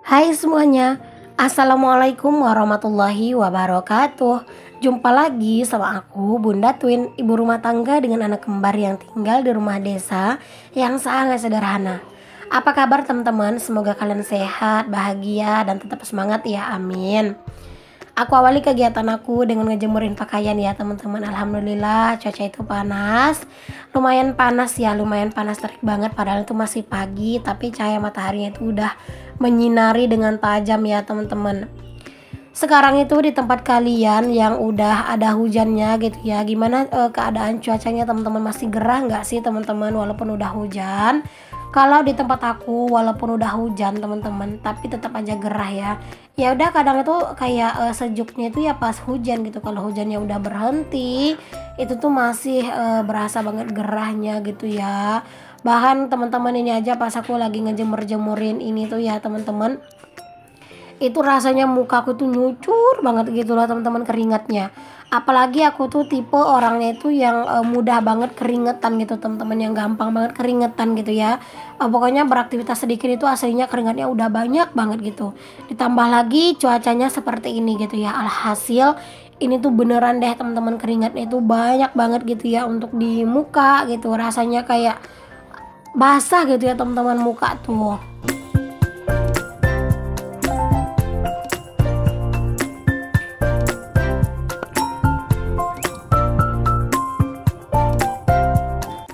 Hai semuanya, Assalamualaikum warahmatullahi wabarakatuh. Jumpa lagi sama aku, Bunda Twin, ibu rumah tangga dengan anak kembar yang tinggal di rumah desa yang sangat sederhana. Apa kabar teman-teman? Semoga kalian sehat, bahagia, dan tetap semangat ya, amin. Aku awali kegiatan aku dengan ngejemurin pakaian ya teman-teman. Alhamdulillah cuaca itu panas. Lumayan panas ya, lumayan panas terik banget. Padahal itu masih pagi, tapi cahaya mataharinya itu udah menyinari dengan tajam ya teman-teman. Sekarang itu di tempat kalian yang udah ada hujannya gitu ya, gimana keadaan cuacanya teman-teman? Masih gerah nggak sih teman-teman walaupun udah hujan? Kalau di tempat aku walaupun udah hujan teman-teman, tapi tetap aja gerah ya. Ya udah, kadang itu kayak sejuknya itu ya pas hujan gitu. Kalau hujannya udah berhenti, itu tuh masih berasa banget gerahnya gitu ya. Bahkan teman-teman ini aja pas aku lagi ngejemur-jemurin ini tuh ya teman-teman, itu rasanya mukaku tuh nyucur banget gitu loh teman-teman keringatnya. Apalagi aku tuh tipe orangnya itu yang mudah banget keringetan gitu teman-teman, yang gampang banget keringetan gitu ya. Pokoknya beraktivitas sedikit itu aslinya keringatnya udah banyak banget gitu. Ditambah lagi cuacanya seperti ini gitu ya. Alhasil ini tuh beneran deh teman-teman, keringatnya itu banyak banget gitu ya untuk di muka gitu. Rasanya kayak basah gitu ya teman-teman muka tuh.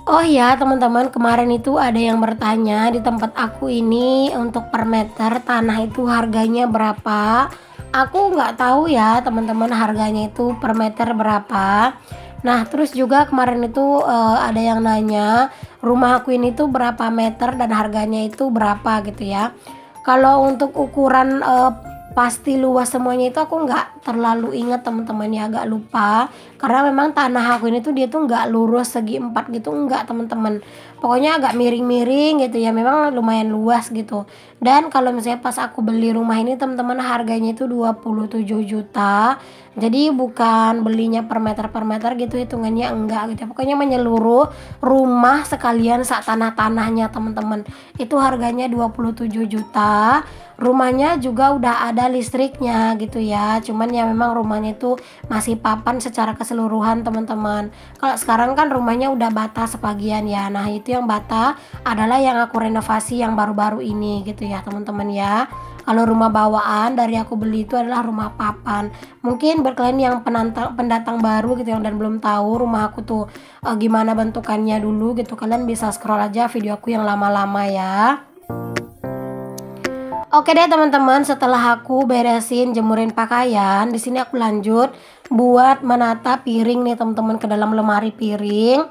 Oh ya teman-teman, kemarin itu ada yang bertanya di tempat aku ini untuk per meter tanah itu harganya berapa. Aku nggak tahu ya teman-teman harganya itu per meter berapa. Nah terus juga kemarin itu ada yang nanya rumah aku ini tuh berapa meter dan harganya itu berapa gitu ya. Kalau untuk ukuran pasti luas semuanya itu aku nggak terlalu ingat teman-teman ya, agak lupa karena memang tanah aku ini tuh dia tuh nggak lurus segi empat gitu, enggak teman-teman, pokoknya agak miring-miring gitu ya, memang lumayan luas gitu. Dan kalau misalnya pas aku beli rumah ini teman-teman harganya itu 27 juta, jadi bukan belinya per meter gitu hitungannya, enggak gitu ya. Pokoknya menyeluruh rumah sekalian sak tanah-tanahnya teman-teman itu harganya 27 juta. Rumahnya juga udah ada listriknya gitu ya, cuman ya memang rumahnya itu masih papan secara keseluruhan teman-teman. Kalau sekarang kan rumahnya udah bata sebagian ya, nah itu yang bata adalah yang aku renovasi yang baru-baru ini gitu ya teman-teman ya. Kalau rumah bawaan dari aku beli itu adalah rumah papan. Mungkin buat kalian yang pendatang baru gitu yang dan belum tahu rumah aku tuh gimana bentukannya dulu gitu, kalian bisa scroll aja video aku yang lama-lama ya. Oke deh teman-teman, setelah aku beresin jemurin pakaian, di sini aku lanjut buat menata piring nih teman-teman ke dalam lemari piring.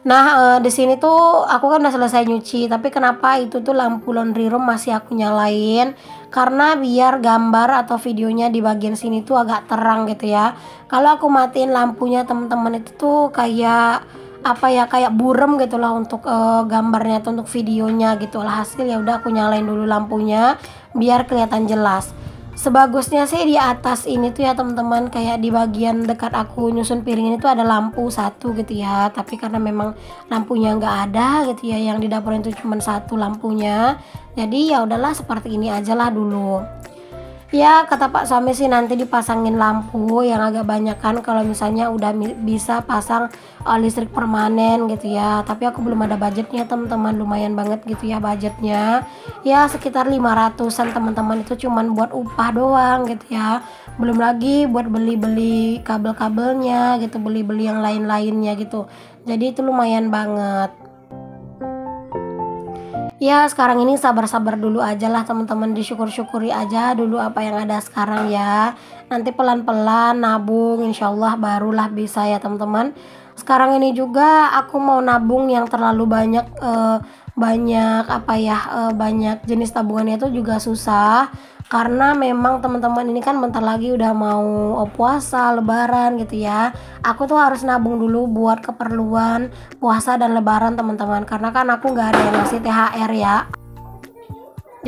Nah di sini tuh aku kan udah selesai nyuci, tapi kenapa itu tuh lampu laundry room masih aku nyalain? Karena biar gambar atau videonya di bagian sini tuh agak terang gitu ya. Kalau aku matiin lampunya teman-teman itu tuh kayak apa ya, kayak burem gitu lah untuk gambarnya atau untuk videonya gitu lah. Hasil ya udah aku nyalain dulu lampunya biar kelihatan jelas. Sebagusnya sih di atas ini tuh ya teman-teman, kayak di bagian dekat aku nyusun piring ini tuh ada lampu satu gitu ya, tapi karena memang lampunya nggak ada gitu ya, yang di dapur itu cuma satu lampunya, jadi ya udahlah seperti ini aja lah dulu. Ya kata Pak suami sih nanti dipasangin lampu yang agak banyak kan kalau misalnya udah bisa pasang listrik permanen gitu ya. Tapi aku belum ada budgetnya teman-teman, lumayan banget gitu ya budgetnya. Ya sekitar 500-an teman-teman, itu cuman buat upah doang gitu ya. Belum lagi buat beli-beli kabel-kabelnya gitu, beli-beli yang lain-lainnya gitu. Jadi itu lumayan banget. Ya sekarang ini sabar-sabar dulu aja lah teman-teman, disyukur-syukuri aja dulu apa yang ada sekarang ya. Nanti pelan-pelan nabung insyaallah barulah bisa ya teman-teman. Sekarang ini juga aku mau nabung yang terlalu banyak, banyak apa ya, banyak jenis tabungannya itu juga susah. Karena memang teman-teman ini kan bentar lagi udah mau puasa lebaran gitu ya. Aku tuh harus nabung dulu buat keperluan puasa dan lebaran teman-teman, karena kan aku nggak ada yang ngasih THR ya,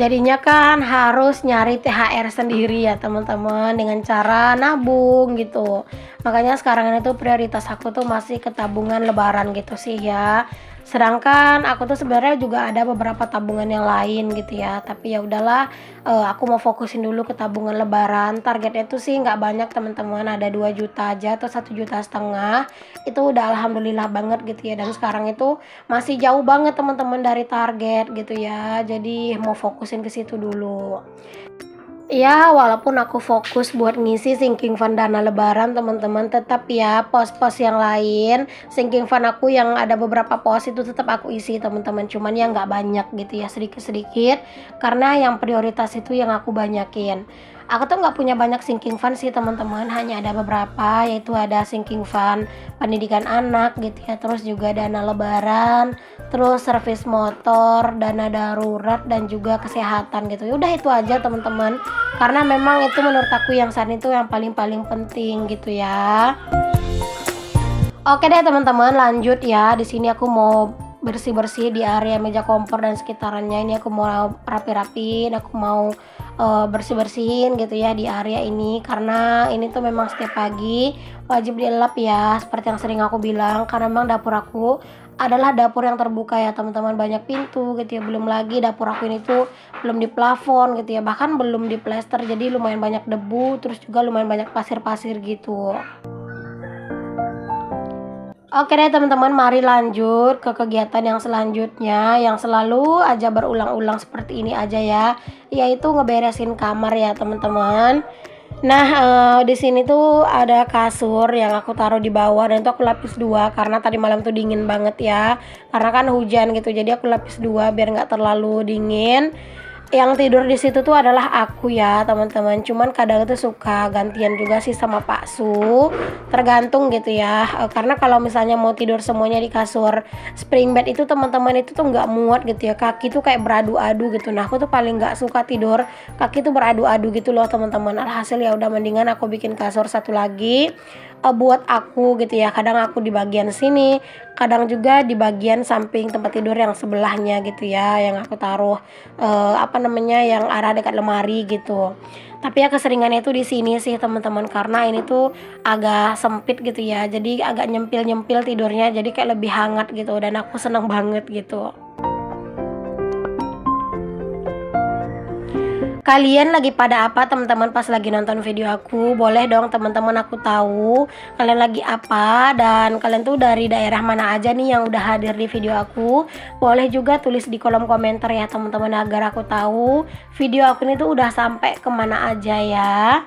jadinya kan harus nyari THR sendiri ya teman-teman dengan cara nabung gitu. Makanya sekarang ini tuh prioritas aku tuh masih ke tabungan lebaran gitu sih ya. Sedangkan aku tuh sebenarnya juga ada beberapa tabungan yang lain gitu ya, tapi ya udahlah, aku mau fokusin dulu ke tabungan lebaran. Targetnya tuh sih nggak banyak teman-teman, ada 2 juta aja atau 1,5 juta. Itu udah alhamdulillah banget gitu ya, dan sekarang itu masih jauh banget teman-teman dari target gitu ya. Jadi mau fokusin ke situ dulu. Ya, walaupun aku fokus buat ngisi sinking fund dana lebaran teman-teman, tetap ya pos-pos yang lain, sinking fund aku yang ada beberapa pos itu tetap aku isi teman-teman. Cuman ya nggak banyak gitu ya, sedikit-sedikit, karena yang prioritas itu yang aku banyakin. Aku tuh nggak punya banyak sinking fund sih teman-teman, hanya ada beberapa, yaitu ada sinking fund pendidikan anak gitu ya, terus juga dana lebaran, terus servis motor, dana darurat, dan juga kesehatan gitu. Udah itu aja teman-teman, karena memang itu menurut aku yang saat itu yang paling-paling penting gitu ya. Oke deh teman-teman, lanjut ya. Di sini aku mau bersih-bersih di area meja kompor dan sekitarannya. Ini aku mau rapi-rapiin, aku mau bersih-bersihin gitu ya di area ini, karena ini tuh memang setiap pagi wajib dielap ya, seperti yang sering aku bilang, karena memang dapur aku adalah dapur yang terbuka ya teman-teman, banyak pintu gitu ya, belum lagi dapur aku ini tuh belum di plafon gitu ya, bahkan belum di plester, jadi lumayan banyak debu, terus juga lumayan banyak pasir-pasir gitu. Oke deh teman-teman, mari lanjut ke kegiatan yang selanjutnya, yang selalu aja berulang-ulang seperti ini aja ya, yaitu ngeberesin kamar ya teman-teman. Nah, di sini tuh ada kasur yang aku taruh di bawah, dan itu aku lapis 2 karena tadi malam tuh dingin banget ya, karena kan hujan gitu, jadi aku lapis 2 biar nggak terlalu dingin. Yang tidur di situ tuh adalah aku ya teman-teman, cuman kadang tuh suka gantian juga sih sama Pak Su, tergantung gitu ya. Karena kalau misalnya mau tidur semuanya di kasur spring bed itu teman-teman, itu tuh nggak muat gitu ya, kaki tuh kayak beradu-adu gitu. Nah aku tuh paling nggak suka tidur kaki tuh beradu-adu gitu loh teman-teman. Alhasil ya udah mendingan aku bikin kasur satu lagi buat aku gitu ya. Kadang aku di bagian sini, kadang juga di bagian samping tempat tidur yang sebelahnya gitu ya, yang aku taruh yang arah dekat lemari gitu. Tapi ya keseringannya itu di sini sih teman-teman, karena ini tuh agak sempit gitu ya, jadi agak nyempil-nyempil tidurnya, jadi kayak lebih hangat gitu, dan aku seneng banget gitu. Kalian lagi pada apa teman-teman pas lagi nonton video aku? Boleh dong teman-teman aku tahu kalian lagi apa, dan kalian tuh dari daerah mana aja nih yang udah hadir di video aku. Boleh juga tulis di kolom komentar ya teman-teman, agar aku tahu video aku ini tuh udah sampai kemana aja ya.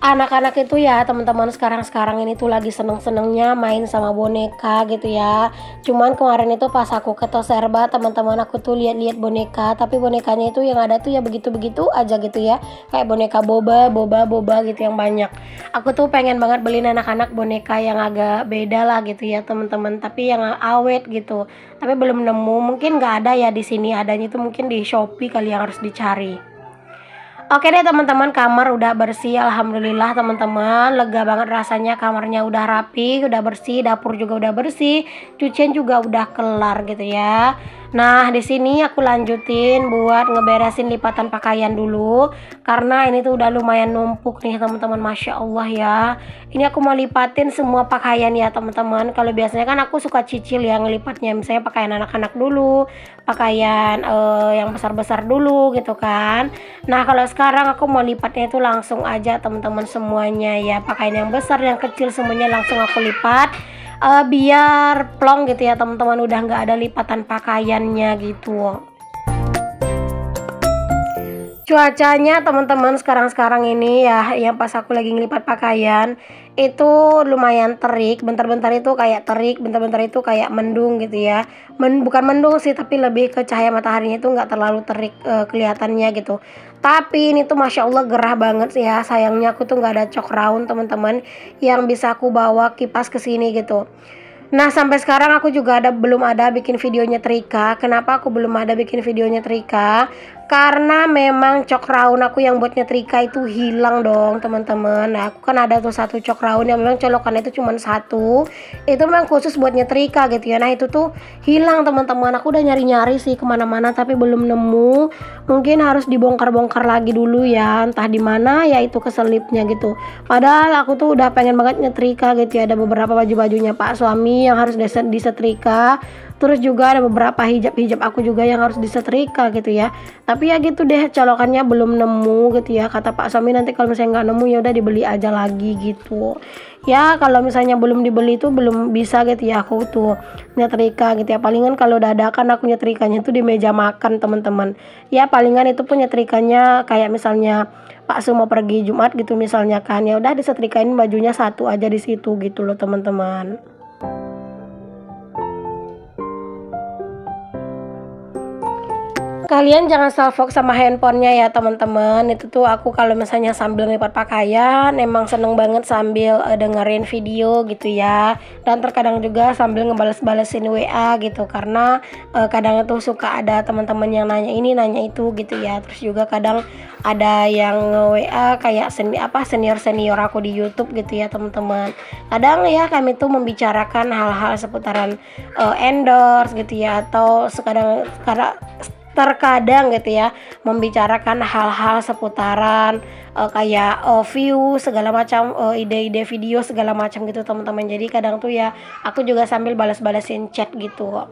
Anak-anak itu ya teman-teman, sekarang ini tuh lagi seneng-senengnya main sama boneka gitu ya. Cuman kemarin itu pas aku ke Toserba teman-teman, aku tuh lihat-lihat boneka, tapi bonekanya itu yang ada tuh ya begitu-begitu aja gitu ya, kayak boneka boba gitu yang banyak. Aku tuh pengen banget beliin anak-anak boneka yang agak beda lah gitu ya teman-teman, tapi yang awet gitu. Tapi belum nemu, mungkin nggak ada ya di sini, adanya itu mungkin di Shopee kali yang harus dicari. Oke deh teman-teman, kamar udah bersih alhamdulillah teman-teman, lega banget rasanya, kamarnya udah rapi, udah bersih, dapur juga udah bersih, cucian juga udah kelar gitu ya. Nah di sini aku lanjutin buat ngeberesin lipatan pakaian dulu, karena ini tuh udah lumayan numpuk nih teman-teman, masya Allah ya. Ini aku mau lipatin semua pakaian ya teman-teman. Kalau biasanya kan aku suka cicil ya ngelipatnya, misalnya pakaian anak-anak dulu, pakaian yang besar-besar dulu gitu kan. Nah kalau sekarang aku mau lipatnya itu langsung aja teman-teman semuanya ya, pakaian yang besar yang kecil semuanya langsung aku lipat, biar plong gitu ya teman-teman, udah nggak ada lipatan pakaiannya gitu. Cuacanya teman-teman sekarang ini ya, yang pas aku lagi ngelipat pakaian itu lumayan terik, bentar-bentar itu kayak terik, bentar-bentar itu kayak mendung gitu ya. Bukan mendung sih, tapi lebih ke cahaya mataharinya itu nggak terlalu terik kelihatannya gitu. Tapi ini tuh masya Allah gerah banget sih ya. Sayangnya aku tuh nggak ada cok round teman-teman yang bisa aku bawa kipas ke sini gitu. Nah sampai sekarang aku juga belum ada bikin videonya nyetrika. Kenapa aku belum ada bikin videonya nyetrika? karena memang cok raun aku yang buat nyetrika itu hilang dong teman-teman. Nah aku kan ada tuh satu cok raun yang memang colokannya itu cuma satu, itu memang khusus buat nyetrika gitu ya. Nah itu tuh hilang teman-teman, aku udah nyari-nyari sih kemana-mana tapi belum nemu. Mungkin harus dibongkar-bongkar lagi dulu ya, entah di mana ya itu keselipnya gitu. Padahal aku tuh udah pengen banget nyetrika gitu ya. Ada beberapa baju-bajunya Pak suami yang harus disetrika. Terus juga ada beberapa hijab aku juga yang harus disetrika gitu ya. Tapi ya gitu deh, colokannya belum nemu gitu ya. Kata Pak suami nanti kalau misalnya nggak nemu ya udah dibeli aja lagi gitu. Ya kalau misalnya belum dibeli itu belum bisa gitu ya aku tuh nyetrika gitu ya. Palingan kalau dadakan aku nyetrikanya itu di meja makan teman-teman. Ya palingan itu pun nyetrikanya kayak misalnya Pak Su mau pergi Jumat gitu misalnya kan, ya udah disetrikain bajunya satu aja di situ gitu loh teman-teman. Kalian jangan salfok sama handphonenya ya teman-teman. Itu tuh aku kalau misalnya sambil ngelipat pakaian emang seneng banget sambil dengerin video gitu ya. Dan terkadang juga sambil ngebales-balesin WA gitu, karena kadang itu suka ada teman-teman yang nanya ini nanya itu gitu ya. Terus juga kadang ada yang WA kayak senior aku di YouTube gitu ya teman-teman. Kadang ya kami tuh membicarakan hal-hal seputaran endorse gitu ya, atau terkadang gitu ya membicarakan hal-hal seputaran kayak view segala macam, ide-ide video segala macam gitu teman-teman. Jadi kadang tuh ya aku juga sambil balas-balasin chat gitu.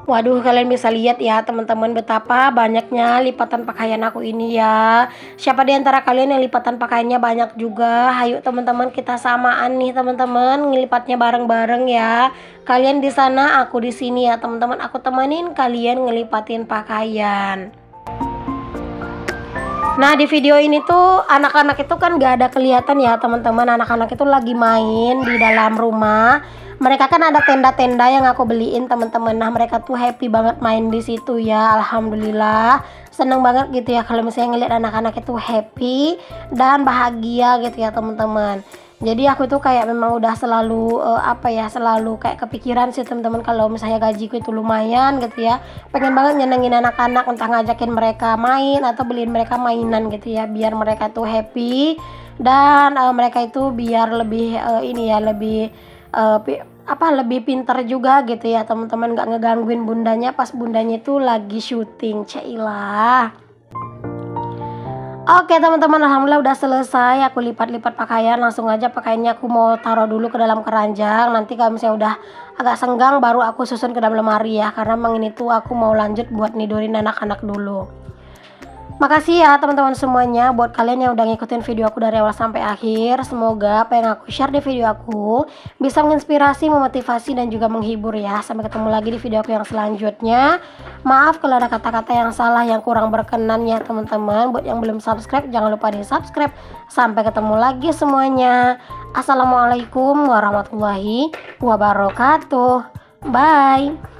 Waduh, kalian bisa lihat ya teman-teman betapa banyaknya lipatan pakaian aku ini ya. Siapa di antara kalian yang lipatan pakaiannya banyak juga? Hayu teman-teman, kita samaan nih teman-teman, ngelipatnya bareng-bareng ya. Kalian di sana, aku di sini ya teman-teman. Aku temenin kalian ngelipatin pakaian. Nah di video ini tuh anak-anak itu kan gak ada kelihatan ya teman-teman. Anak-anak itu lagi main di dalam rumah. Mereka kan ada tenda-tenda yang aku beliin teman-teman. Nah mereka tuh happy banget main di situ ya. Alhamdulillah seneng banget gitu ya kalau misalnya ngeliat anak-anak itu happy dan bahagia gitu ya teman-teman. Jadi aku tuh kayak memang udah selalu selalu kayak kepikiran sih teman-teman, kalau misalnya gajiku itu lumayan gitu ya, pengen banget nyenengin anak-anak, entah ngajakin mereka main atau beliin mereka mainan gitu ya, biar mereka tuh happy dan mereka itu biar lebih lebih pintar juga gitu ya teman-teman, nggak ngegangguin bundanya pas bundanya itu lagi syuting. Cailah. Oke teman-teman, alhamdulillah udah selesai aku lipat-lipat pakaian. Langsung aja pakaiannya aku mau taruh dulu ke dalam keranjang. Nanti kalau misalnya udah agak senggang baru aku susun ke dalam lemari ya, karena memang ini tuh aku mau lanjut buat nidurin anak-anak dulu. Makasih ya teman-teman semuanya buat kalian yang udah ngikutin video aku dari awal sampai akhir. Semoga apa yang aku share di video aku bisa menginspirasi, memotivasi dan juga menghibur ya. Sampai ketemu lagi di video aku yang selanjutnya. Maaf kalau ada kata-kata yang salah, yang kurang berkenan ya teman-teman. Buat yang belum subscribe jangan lupa di subscribe. Sampai ketemu lagi semuanya. Assalamualaikum warahmatullahi wabarakatuh. Bye.